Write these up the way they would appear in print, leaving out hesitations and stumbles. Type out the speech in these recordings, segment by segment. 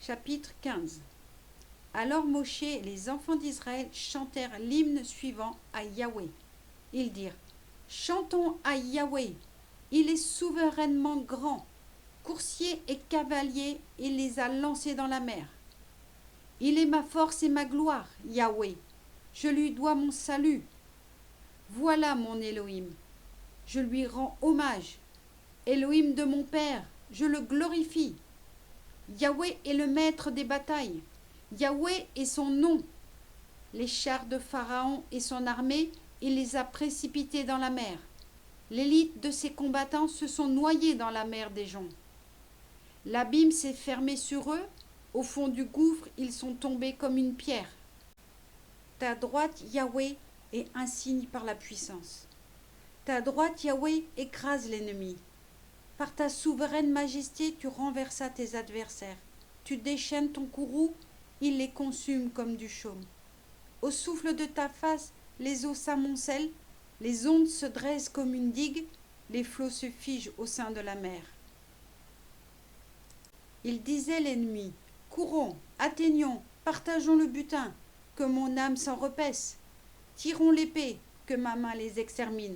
Chapitre 15. Alors Moshe et les enfants d'Israël chantèrent l'hymne suivant à Yahweh. Ils dirent: Chantons à Yahweh, il est souverainement grand. Coursiers et cavaliers, il les a lancés dans la mer. Il est ma force et ma gloire, Yahweh. Je lui dois mon salut. Voilà mon Elohim. Je lui rends hommage. Elohim de mon père, je le glorifie. Yahweh est le maître des batailles. Yahweh est son nom. Les chars de Pharaon et son armée, il les a précipités dans la mer. L'élite de ses combattants se sont noyés dans la mer des joncs. L'abîme s'est fermé sur eux. Au fond du gouffre, ils sont tombés comme une pierre. Ta droite, Yahweh, est un signe par la puissance. Ta droite, Yahweh, écrase l'ennemi. Par ta souveraine majesté, tu renversas tes adversaires. Tu déchaînes ton courroux, il les consume comme du chaume. Au souffle de ta face, les eaux s'amoncellent, les ondes se dressent comme une digue, les flots se figent au sein de la mer. Il disait l'ennemi: Courons, atteignons, partageons le butin, que mon âme s'en repaisse. Tirons l'épée, que ma main les extermine.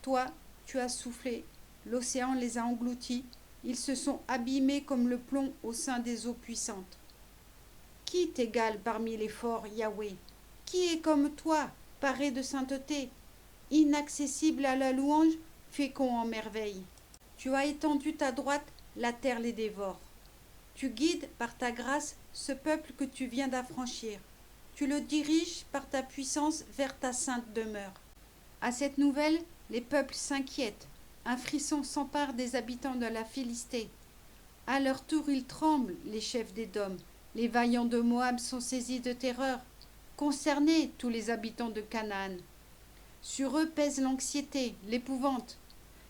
Toi, tu as soufflé, l'océan les a engloutis, ils se sont abîmés comme le plomb au sein des eaux puissantes. Qui t'égale parmi les forts, Yahweh? Qui est comme toi, paré de sainteté, inaccessible à la louange, fécond en merveilles? Tu as étendu ta droite, la terre les dévore. Tu guides par ta grâce ce peuple que tu viens d'affranchir. Tu le diriges par ta puissance vers ta sainte demeure. À cette nouvelle, les peuples s'inquiètent. Un frisson s'empare des habitants de la Philistie. À leur tour, ils tremblent, les chefs d'Édom. Les vaillants de Moab sont saisis de terreur. Concernés, tous les habitants de Canaan. Sur eux pèse l'anxiété, l'épouvante.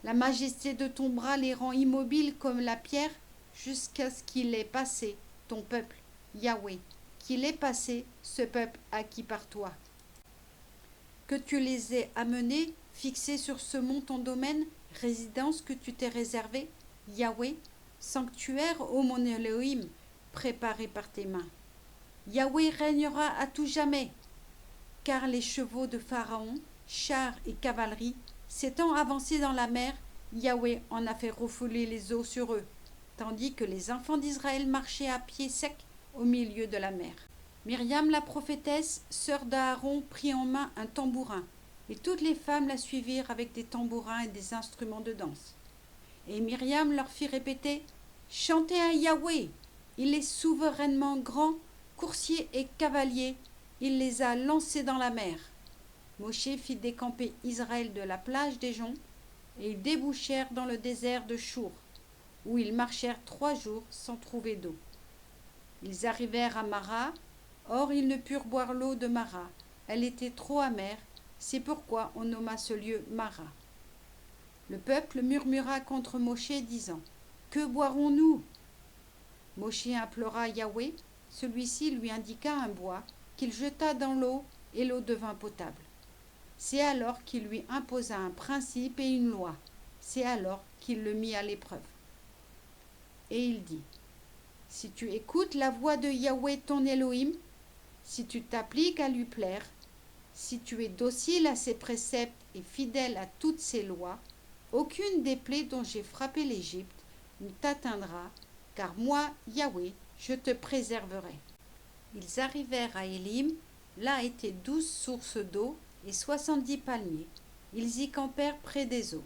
La majesté de ton bras les rend immobiles comme la pierre, jusqu'à ce qu'il ait passé, ton peuple, Yahweh, qu'il ait passé, ce peuple acquis par toi. Que tu les aies amenés, fixés sur ce mont ton domaine, résidence que tu t'es réservée, Yahweh, sanctuaire, ô mon Elohim, préparé par tes mains. Yahweh régnera à tout jamais, car les chevaux de Pharaon, chars et cavalerie, s'étant avancés dans la mer, Yahweh en a fait refouler les eaux sur eux, tandis que les enfants d'Israël marchaient à pied sec au milieu de la mer. Myriam la prophétesse, sœur d'Aaron, prit en main un tambourin, et toutes les femmes la suivirent avec des tambourins et des instruments de danse. Et Myriam leur fit répéter: Chantez à Yahweh, il est souverainement grand, coursier et cavalier, il les a lancés dans la mer. Moshe fit décamper Israël de la plage des joncs, et ils débouchèrent dans le désert de Chour, où ils marchèrent 3 jours sans trouver d'eau. Ils arrivèrent à Mara, or ils ne purent boire l'eau de Mara, elle était trop amère, c'est pourquoi on nomma ce lieu Mara. Le peuple murmura contre Moshe, disant: Que boirons-nous? Moshe implora Yahweh, celui-ci lui indiqua un bois, qu'il jeta dans l'eau, et l'eau devint potable. C'est alors qu'il lui imposa un principe et une loi, c'est alors qu'il le mit à l'épreuve. Et il dit: Si tu écoutes la voix de Yahweh ton Elohim, si tu t'appliques à lui plaire, si tu es docile à ses préceptes et fidèle à toutes ses lois, aucune des plaies dont j'ai frappé l'Égypte ne t'atteindra, car moi, Yahweh, je te préserverai. Ils arrivèrent à Élim, là étaient 12 sources d'eau et 70 palmiers. Ils y campèrent près des eaux.